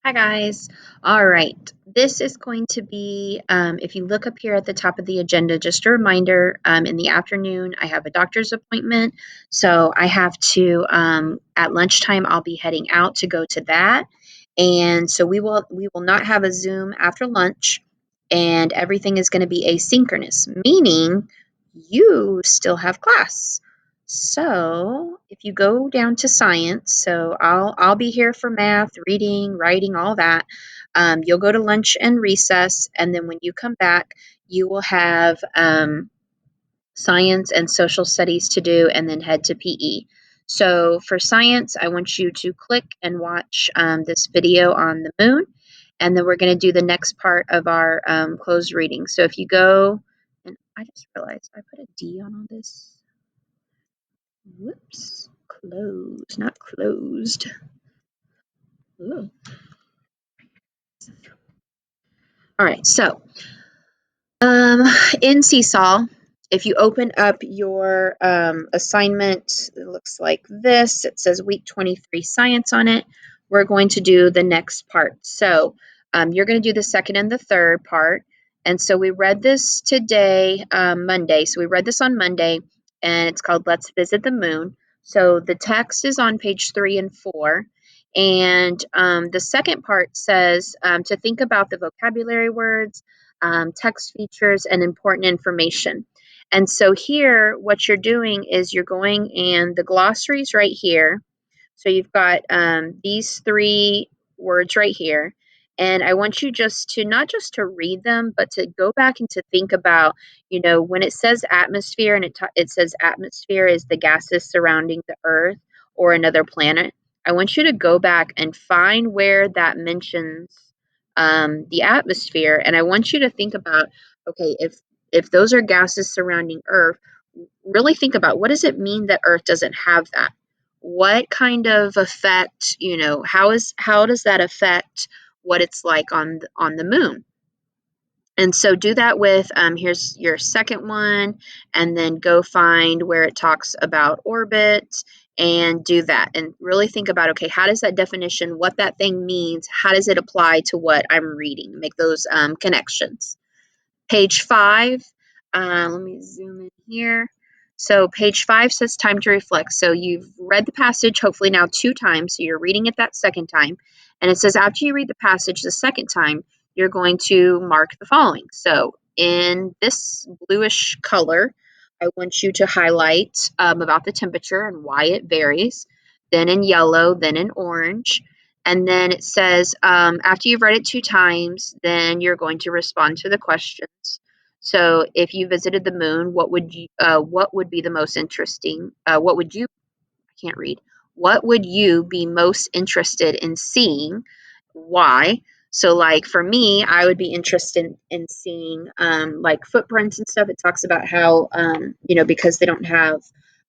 Hi guys. All right. This is going to be, if you look up here at the top of the agenda, just a reminder, in the afternoon, I have a doctor's appointment. So I have to, at lunchtime, I'll be heading out to go to that. And so we will not have a Zoom after lunch, and everything is going to be asynchronous, meaning you still have class. So if you go down to science, so I'll be here for math, reading, writing, all that. You'll go to lunch and recess, and then when you come back, you will have science and social studies to do, and then head to PE. So for science, I want you to click and watch this video on the moon, and then we're going to do the next part of our closed reading. So if you go, and I just realized I put a D on all this. Whoops. Closed, not closed. Ooh. All right, so um, in Seesaw, if you open up your assignment, it looks like this. It says week 23 science on it. We're going to do the next part. So you're going to do the second and the third part. And so we read this today, Monday. So we read this on Monday, and it's called Let's Visit the Moon. So the text is on page 3 and 4. And the second part says to think about the vocabulary words, text features, and important information. And so here, what you're doing is you're going, and the glossary's right here. So you've got these three words right here. And I want you just to not just to read them, but to go back and to think about, when it says atmosphere, and it says atmosphere is the gases surrounding the Earth or another planet. I want you to go back and find where that mentions the atmosphere, and I want you to think about, okay, if those are gases surrounding Earth, really think about, what does it mean that Earth doesn't have that? What kind of effect, how does that affect what it's like on the moon? And so do that with, here's your second one, and then go find where it talks about orbit and do that. And really think about, okay, how does that definition, what that thing means, how does it apply to what I'm reading? Make those connections. Page 5, let me zoom in here. So page 5 says time to reflect. So you've read the passage hopefully now 2 times, so you're reading it that second time. And it says after you read the passage the second time, you're going to mark the following. So in this bluish color, I want you to highlight about the temperature and why it varies. Then in yellow, then in orange. And then it says, after you've read it 2 times, then you're going to respond to the questions. So if you visited the moon, what would be the most interesting? I can't read. What would you be most interested in seeing? Why? So like for me, I would be interested in seeing like footprints and stuff. It talks about how, because they don't have,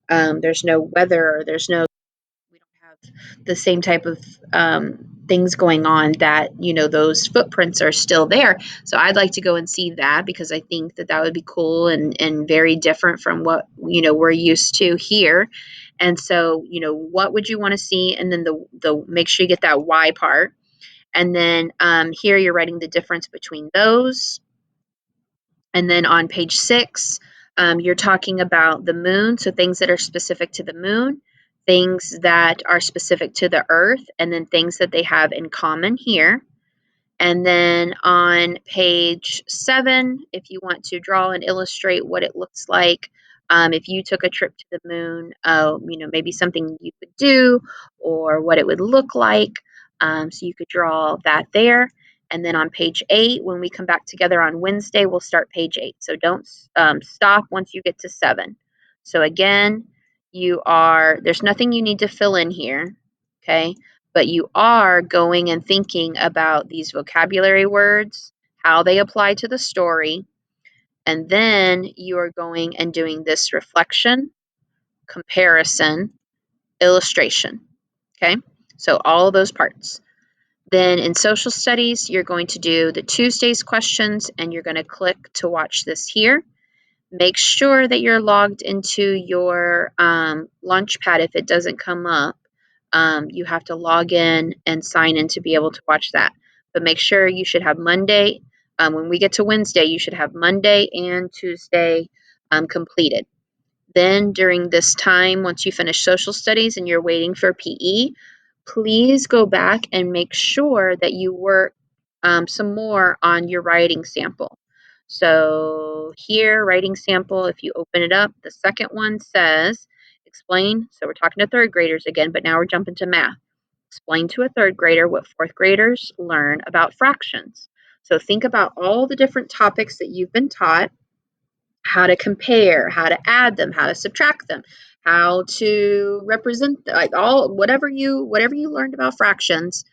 there's no weather, or we don't have the same type of things going on, that those footprints are still there. So I'd like to go and see that, because I think that that would be cool and very different from what we're used to here. And so what would you want to see? And then the make sure you get that why part. And then here you're writing the difference between those. And then on page 6, you're talking about the moon, so things that are specific to the moon, things that are specific to the earth, and then things that they have in common here. And then on page 7, if you want to draw and illustrate what it looks like if you took a trip to the moon, maybe something you could do, or what it would look like. So you could draw that there. And then on page 8, when we come back together on Wednesday, we'll start page 8. So don't stop once you get to 7. So again, there's nothing you need to fill in here, okay? But you are going and thinking about these vocabulary words, how they apply to the story, and then you are going and doing this reflection, comparison, illustration. Okay, so all of those parts. Then in social studies, you're going to do the Tuesdays questions, and you're going to click to watch this here. Make sure that you're logged into your Launchpad if it doesn't come up. You have to log in and sign in to be able to watch that. But make sure you should have Monday. When we get to Wednesday, you should have Monday and Tuesday completed. Then during this time, once you finish social studies and you're waiting for PE, please go back and make sure that you work some more on your writing sample. So here, writing sample, if you open it up, the second one says, explain. So we're talking to third graders again, but now we're jumping to math. Explain to a third grader what fourth graders learn about fractions. So think about all the different topics that you've been taught, how to compare, how to add them, how to subtract them, how to represent, like all whatever you learned about fractions.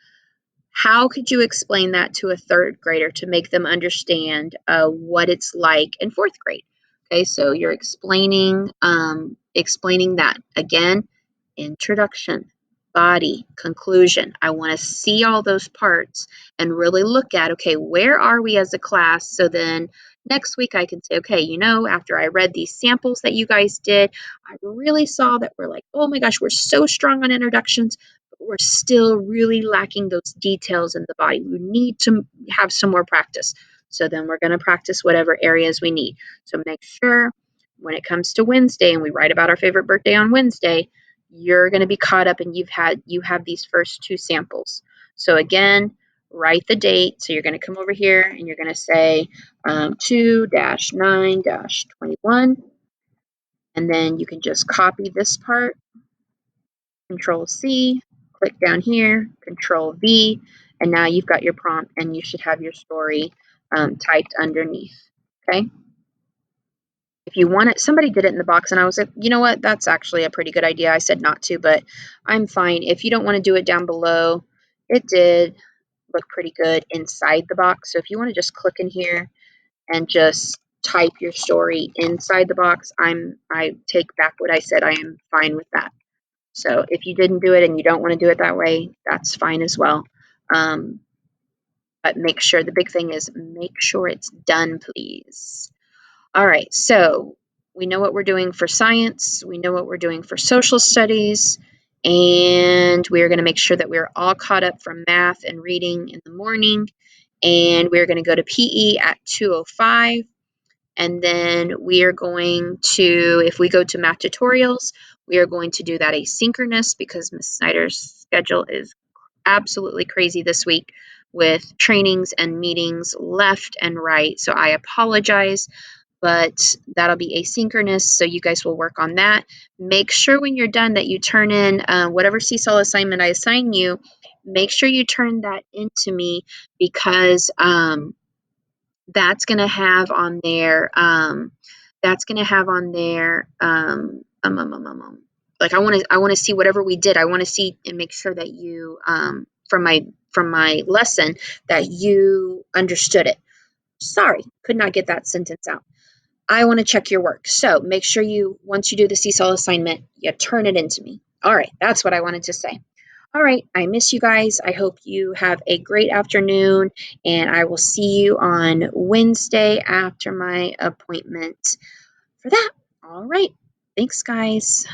How could you explain that to a third grader to make them understand what it's like in fourth grade? Okay, so you're explaining that again. Introduction, body, conclusion. I want to see all those parts and really look at, okay, where are we as a class? So then next week I can say, okay, after I read these samples that you guys did, I really saw that we're like, oh my gosh, we're so strong on introductions, but we're still really lacking those details in the body. We need to have some more practice. So then we're going to practice whatever areas we need. So make sure when it comes to Wednesday and we write about our favorite birthday on Wednesday, you're going to be caught up and you have these first two samples. So again, write the date. So you're going to come over here and you're going to say 2-9-21, and then you can just copy this part, Control C, click down here, Control V, and now you've got your prompt and you should have your story typed underneath. Okay. If you want it, somebody did it in the box and I was like, you know what, that's actually a pretty good idea. I said not to, but I'm fine. If you don't want to do it down below, it did look pretty good inside the box. So if you want to just click in here and just type your story inside the box, I take back what I said. I am fine with that. So if you didn't do it and you don't want to do it that way, that's fine as well. But make sure, the big thing is make sure it's done, please. All right, so we know what we're doing for science, we know what we're doing for social studies, and we're going to make sure that we're all caught up from math and reading in the morning, and we're going to go to PE at 2:05, and then we are going to, if we go to math tutorials, we are going to do that asynchronous because Ms. Snyder's schedule is absolutely crazy this week with trainings and meetings left and right, so I apologize, but that'll be asynchronous, so you guys will work on that. Make sure when you're done that you turn in whatever Seesaw assignment I assign you, make sure you turn that into me because that's going to have on there, like I want to see whatever we did. I want to see and make sure that you, from my lesson, that you understood it. Sorry, could not get that sentence out. I want to check your work. So make sure you, once you do the Seesaw assignment, you turn it into me. All right, that's what I wanted to say. All right, I miss you guys. I hope you have a great afternoon, and I will see you on Wednesday after my appointment for that. All right, thanks, guys.